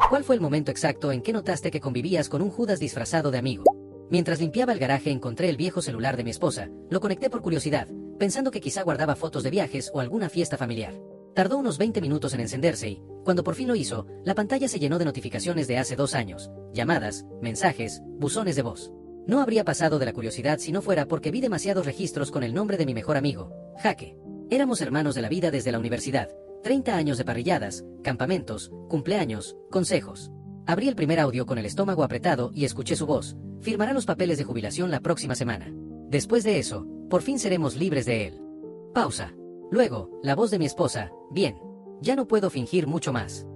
¿Cuál fue el momento exacto en que notaste que convivías con un Judas disfrazado de amigo? Mientras limpiaba el garaje encontré el viejo celular de mi esposa, lo conecté por curiosidad, pensando que quizá guardaba fotos de viajes o alguna fiesta familiar. Tardó unos 20 minutos en encenderse y, cuando por fin lo hizo, la pantalla se llenó de notificaciones de hace 2 años, llamadas, mensajes, buzones de voz. No habría pasado de la curiosidad si no fuera porque vi demasiados registros con el nombre de mi mejor amigo, Jaque. Éramos hermanos de la vida desde la universidad, 30 años de parrilladas, campamentos, cumpleaños, consejos. Abrí el primer audio con el estómago apretado y escuché su voz: firmará los papeles de jubilación la próxima semana. Después de eso, por fin seremos libres de él. Pausa. Luego, la voz de mi esposa: bien. Ya no puedo fingir mucho más.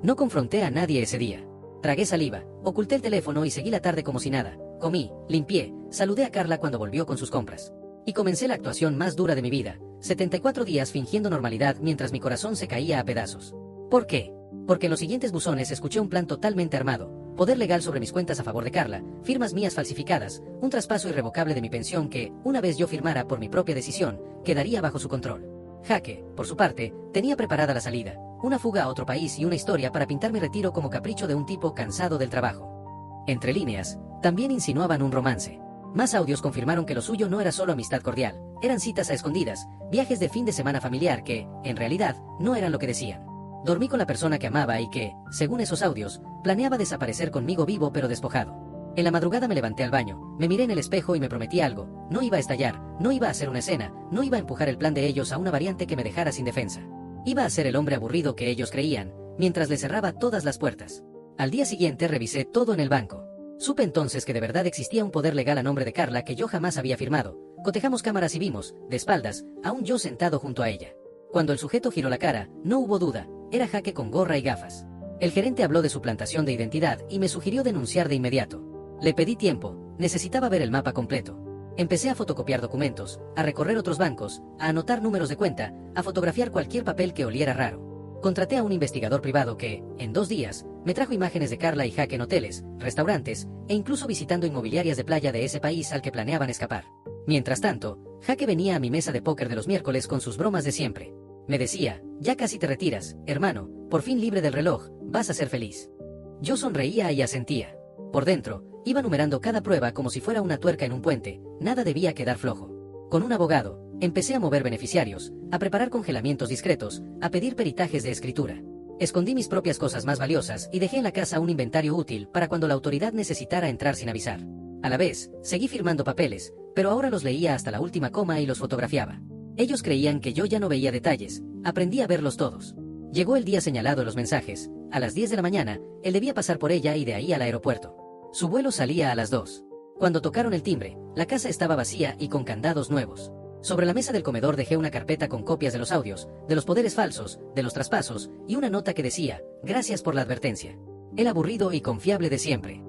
No confronté a nadie ese día. Tragué saliva, oculté el teléfono y seguí la tarde como si nada. Comí, limpié, saludé a Carla cuando volvió con sus compras. Y comencé la actuación más dura de mi vida, 74 días fingiendo normalidad mientras mi corazón se caía a pedazos. ¿Por qué? Porque en los siguientes buzones escuché un plan totalmente armado: poder legal sobre mis cuentas a favor de Carla, firmas mías falsificadas, un traspaso irrevocable de mi pensión que, una vez yo firmara por mi propia decisión, quedaría bajo su control. Jaque, por su parte, tenía preparada la salida, una fuga a otro país y una historia para pintar mi retiro como capricho de un tipo cansado del trabajo. Entre líneas, también insinuaban un romance. Más audios confirmaron que lo suyo no era solo amistad cordial, eran citas a escondidas, viajes de fin de semana familiar que, en realidad, no eran lo que decían. Dormí con la persona que amaba y que, según esos audios, planeaba desaparecer conmigo vivo pero despojado. En la madrugada me levanté al baño, me miré en el espejo y me prometí algo: no iba a estallar, no iba a hacer una escena, no iba a empujar el plan de ellos a una variante que me dejara sin defensa. Iba a ser el hombre aburrido que ellos creían, mientras les cerraba todas las puertas. Al día siguiente revisé todo en el banco. Supe entonces que de verdad existía un poder legal a nombre de Carla que yo jamás había firmado. Cotejamos cámaras y vimos, de espaldas, a un yo sentado junto a ella. Cuando el sujeto giró la cara, no hubo duda, era Jaque con gorra y gafas. El gerente habló de su plantación de identidad y me sugirió denunciar de inmediato. Le pedí tiempo, necesitaba ver el mapa completo. Empecé a fotocopiar documentos, a recorrer otros bancos, a anotar números de cuenta, a fotografiar cualquier papel que oliera raro. Contraté a un investigador privado que, en 2 días, me trajo imágenes de Carla y Jaque en hoteles, restaurantes, e incluso visitando inmobiliarias de playa de ese país al que planeaban escapar. Mientras tanto, Jaque venía a mi mesa de póker de los miércoles con sus bromas de siempre. Me decía: ya casi te retiras, hermano, por fin libre del reloj, vas a ser feliz. Yo sonreía y asentía. Por dentro, iba numerando cada prueba como si fuera una tuerca en un puente, nada debía quedar flojo. Con un abogado, empecé a mover beneficiarios, a preparar congelamientos discretos, a pedir peritajes de escritura. Escondí mis propias cosas más valiosas y dejé en la casa un inventario útil para cuando la autoridad necesitara entrar sin avisar. A la vez, seguí firmando papeles, pero ahora los leía hasta la última coma y los fotografiaba. Ellos creían que yo ya no veía detalles, aprendí a verlos todos. Llegó el día señalado en los mensajes, a las 10 de la mañana, él debía pasar por ella y de ahí al aeropuerto. Su vuelo salía a las 2. Cuando tocaron el timbre, la casa estaba vacía y con candados nuevos. Sobre la mesa del comedor dejé una carpeta con copias de los audios, de los poderes falsos, de los traspasos, y una nota que decía: gracias por la advertencia. El aburrido y confiable de siempre.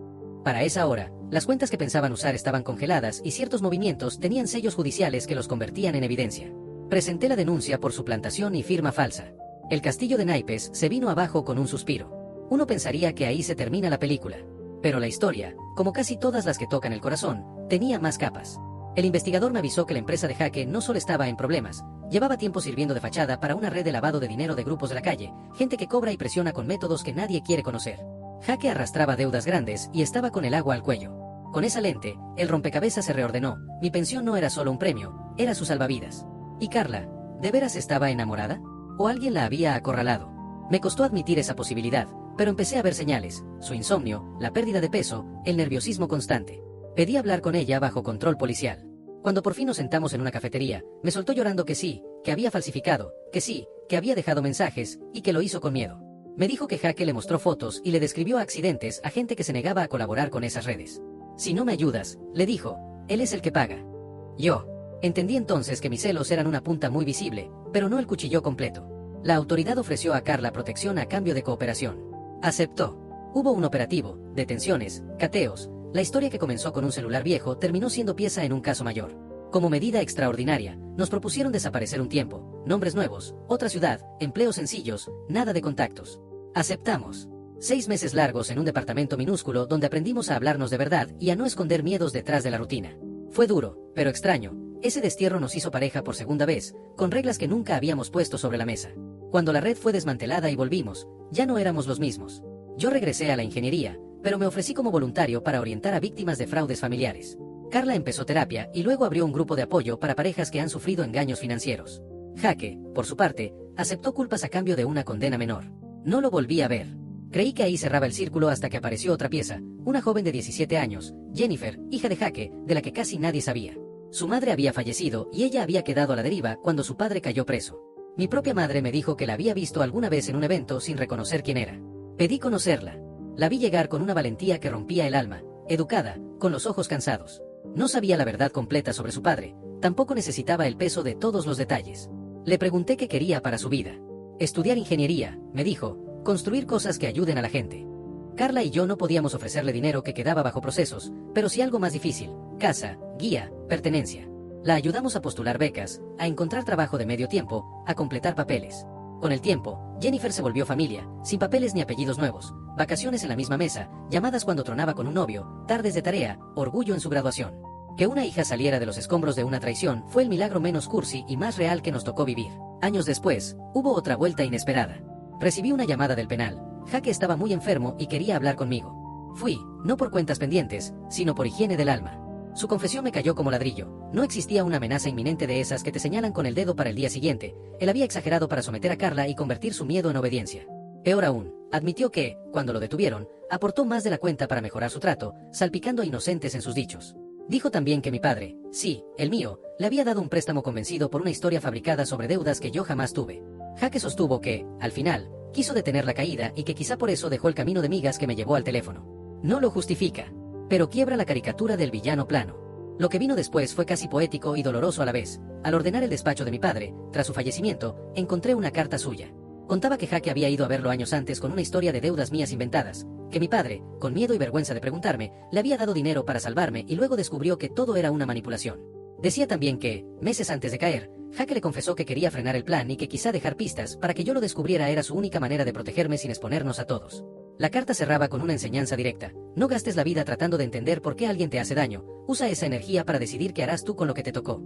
Para esa hora, las cuentas que pensaban usar estaban congeladas y ciertos movimientos tenían sellos judiciales que los convertían en evidencia. Presenté la denuncia por suplantación y firma falsa. El castillo de naipes se vino abajo con un suspiro. Uno pensaría que ahí se termina la película. Pero la historia, como casi todas las que tocan el corazón, tenía más capas. El investigador me avisó que la empresa de Jaque no solo estaba en problemas, llevaba tiempo sirviendo de fachada para una red de lavado de dinero de grupos de la calle, gente que cobra y presiona con métodos que nadie quiere conocer. Jaque arrastraba deudas grandes y estaba con el agua al cuello. Con esa lente, el rompecabezas se reordenó. Mi pensión no era solo un premio, era su salvavidas. ¿Y Carla, de veras estaba enamorada? ¿O alguien la había acorralado? Me costó admitir esa posibilidad, pero empecé a ver señales: su insomnio, la pérdida de peso, el nerviosismo constante. Pedí hablar con ella bajo control policial. Cuando por fin nos sentamos en una cafetería, me soltó llorando que sí, que había falsificado, que sí, que había dejado mensajes, y que lo hizo con miedo. Me dijo que Jaque le mostró fotos y le describió accidentes a gente que se negaba a colaborar con esas redes. Si no me ayudas, le dijo, él es el que paga. Yo entendí entonces que mis celos eran una punta muy visible, pero no el cuchillo completo. La autoridad ofreció a Carla protección a cambio de cooperación. Aceptó. Hubo un operativo, detenciones, cateos. La historia que comenzó con un celular viejo terminó siendo pieza en un caso mayor. Como medida extraordinaria, nos propusieron desaparecer un tiempo, nombres nuevos, otra ciudad, empleos sencillos, nada de contactos. Aceptamos. 6 meses largos en un departamento minúsculo donde aprendimos a hablarnos de verdad y a no esconder miedos detrás de la rutina. Fue duro, pero extraño. Ese destierro nos hizo pareja por segunda vez, con reglas que nunca habíamos puesto sobre la mesa. Cuando la red fue desmantelada y volvimos, ya no éramos los mismos. Yo regresé a la ingeniería, pero me ofrecí como voluntario para orientar a víctimas de fraudes familiares. Carla empezó terapia y luego abrió un grupo de apoyo para parejas que han sufrido engaños financieros. Jaque, por su parte, aceptó culpas a cambio de una condena menor. No lo volví a ver. Creí que ahí cerraba el círculo hasta que apareció otra pieza, una joven de 17 años, Jennifer, hija de Jaque, de la que casi nadie sabía. Su madre había fallecido y ella había quedado a la deriva cuando su padre cayó preso. Mi propia madre me dijo que la había visto alguna vez en un evento sin reconocer quién era. Pedí conocerla. La vi llegar con una valentía que rompía el alma, educada, con los ojos cansados. No sabía la verdad completa sobre su padre, tampoco necesitaba el peso de todos los detalles. Le pregunté qué quería para su vida. Estudiar ingeniería, me dijo, construir cosas que ayuden a la gente. Carla y yo no podíamos ofrecerle dinero que quedaba bajo procesos, pero sí algo más difícil: casa, guía, pertenencia. La ayudamos a postular becas, a encontrar trabajo de medio tiempo, a completar papeles. Con el tiempo, Jennifer se volvió familia, sin papeles ni apellidos nuevos, vacaciones en la misma mesa, llamadas cuando tronaba con un novio, tardes de tarea, orgullo en su graduación. Que una hija saliera de los escombros de una traición fue el milagro menos cursi y más real que nos tocó vivir. Años después, hubo otra vuelta inesperada. Recibí una llamada del penal. Jaque estaba muy enfermo y quería hablar conmigo. Fui, no por cuentas pendientes, sino por higiene del alma. Su confesión me cayó como ladrillo. No existía una amenaza inminente de esas que te señalan con el dedo para el día siguiente. Él había exagerado para someter a Carla y convertir su miedo en obediencia. Peor aún, admitió que, cuando lo detuvieron, aportó más de la cuenta para mejorar su trato, salpicando a inocentes en sus dichos. Dijo también que mi padre, sí, el mío, le había dado un préstamo convencido por una historia fabricada sobre deudas que yo jamás tuve. Jaque sostuvo que, al final, quiso detener la caída y que quizá por eso dejó el camino de migas que me llevó al teléfono. No lo justifica, pero quiebra la caricatura del villano plano. Lo que vino después fue casi poético y doloroso a la vez. Al ordenar el despacho de mi padre, tras su fallecimiento, encontré una carta suya. Contaba que Jaque había ido a verlo años antes con una historia de deudas mías inventadas, que mi padre, con miedo y vergüenza de preguntarme, le había dado dinero para salvarme y luego descubrió que todo era una manipulación. Decía también que, meses antes de caer, Jaque le confesó que quería frenar el plan y que quizá dejar pistas para que yo lo descubriera era su única manera de protegerme sin exponernos a todos. La carta cerraba con una enseñanza directa: no gastes la vida tratando de entender por qué alguien te hace daño, usa esa energía para decidir qué harás tú con lo que te tocó.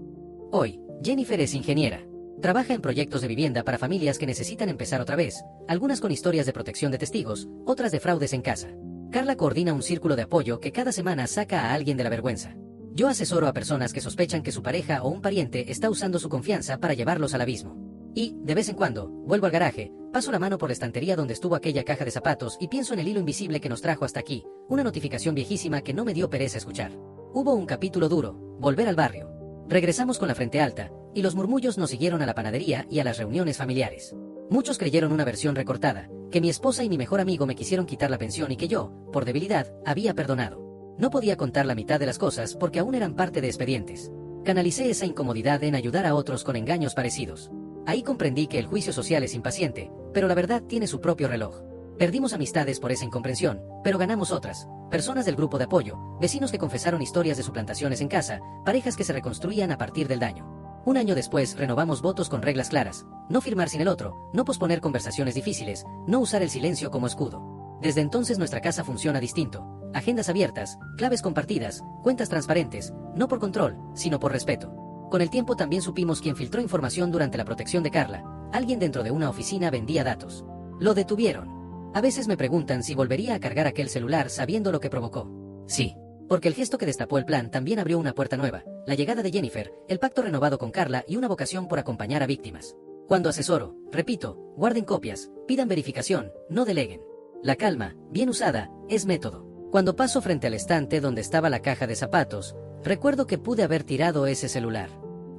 Hoy, Jennifer es ingeniera. Trabaja en proyectos de vivienda para familias que necesitan empezar otra vez, algunas con historias de protección de testigos, otras de fraudes en casa. Carla coordina un círculo de apoyo que cada semana saca a alguien de la vergüenza. Yo asesoro a personas que sospechan que su pareja o un pariente está usando su confianza para llevarlos al abismo. Y, de vez en cuando, vuelvo al garaje, paso la mano por la estantería donde estuvo aquella caja de zapatos y pienso en el hilo invisible que nos trajo hasta aquí, una notificación viejísima que no me dio pereza escuchar. Hubo un capítulo duro: volver al barrio. Regresamos con la frente alta, y los murmullos nos siguieron a la panadería y a las reuniones familiares. Muchos creyeron una versión recortada, que mi esposa y mi mejor amigo me quisieron quitar la pensión y que yo, por debilidad, había perdonado. No podía contar la mitad de las cosas porque aún eran parte de expedientes. Canalicé esa incomodidad en ayudar a otros con engaños parecidos. Ahí comprendí que el juicio social es impaciente, pero la verdad tiene su propio reloj. Perdimos amistades por esa incomprensión, pero ganamos otras: personas del grupo de apoyo, vecinos que confesaron historias de suplantaciones en casa, parejas que se reconstruían a partir del daño. Un año después renovamos votos con reglas claras: no firmar sin el otro, no posponer conversaciones difíciles, no usar el silencio como escudo. Desde entonces nuestra casa funciona distinto: agendas abiertas, claves compartidas, cuentas transparentes, no por control, sino por respeto. Con el tiempo también supimos quién filtró información durante la protección de Carla. Alguien dentro de una oficina vendía datos. Lo detuvieron. A veces me preguntan si volvería a cargar aquel celular sabiendo lo que provocó. Sí, porque el gesto que destapó el plan también abrió una puerta nueva: la llegada de Jennifer, el pacto renovado con Carla y una vocación por acompañar a víctimas. Cuando asesoro, repito: guarden copias, pidan verificación, no deleguen. La calma, bien usada, es método. Cuando paso frente al estante donde estaba la caja de zapatos, recuerdo que pude haber tirado ese celular.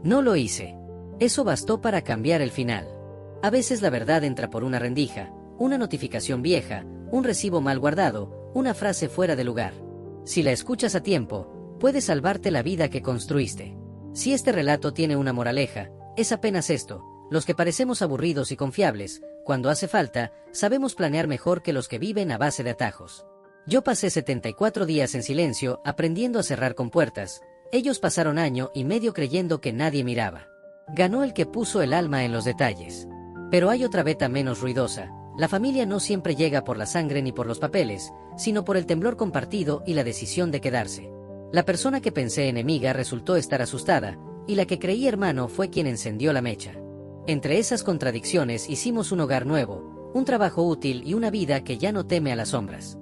No lo hice. Eso bastó para cambiar el final. A veces la verdad entra por una rendija, una notificación vieja, un recibo mal guardado, una frase fuera de lugar. Si la escuchas a tiempo, puede salvarte la vida que construiste. Si este relato tiene una moraleja, es apenas esto: los que parecemos aburridos y confiables, cuando hace falta, sabemos planear mejor que los que viven a base de atajos. Yo pasé 74 días en silencio aprendiendo a cerrar compuertas. Ellos pasaron año y medio creyendo que nadie miraba. Ganó el que puso el alma en los detalles. Pero hay otra beta menos ruidosa: la familia no siempre llega por la sangre ni por los papeles, sino por el temblor compartido y la decisión de quedarse. La persona que pensé enemiga resultó estar asustada, y la que creí hermano fue quien encendió la mecha. Entre esas contradicciones hicimos un hogar nuevo, un trabajo útil y una vida que ya no teme a las sombras.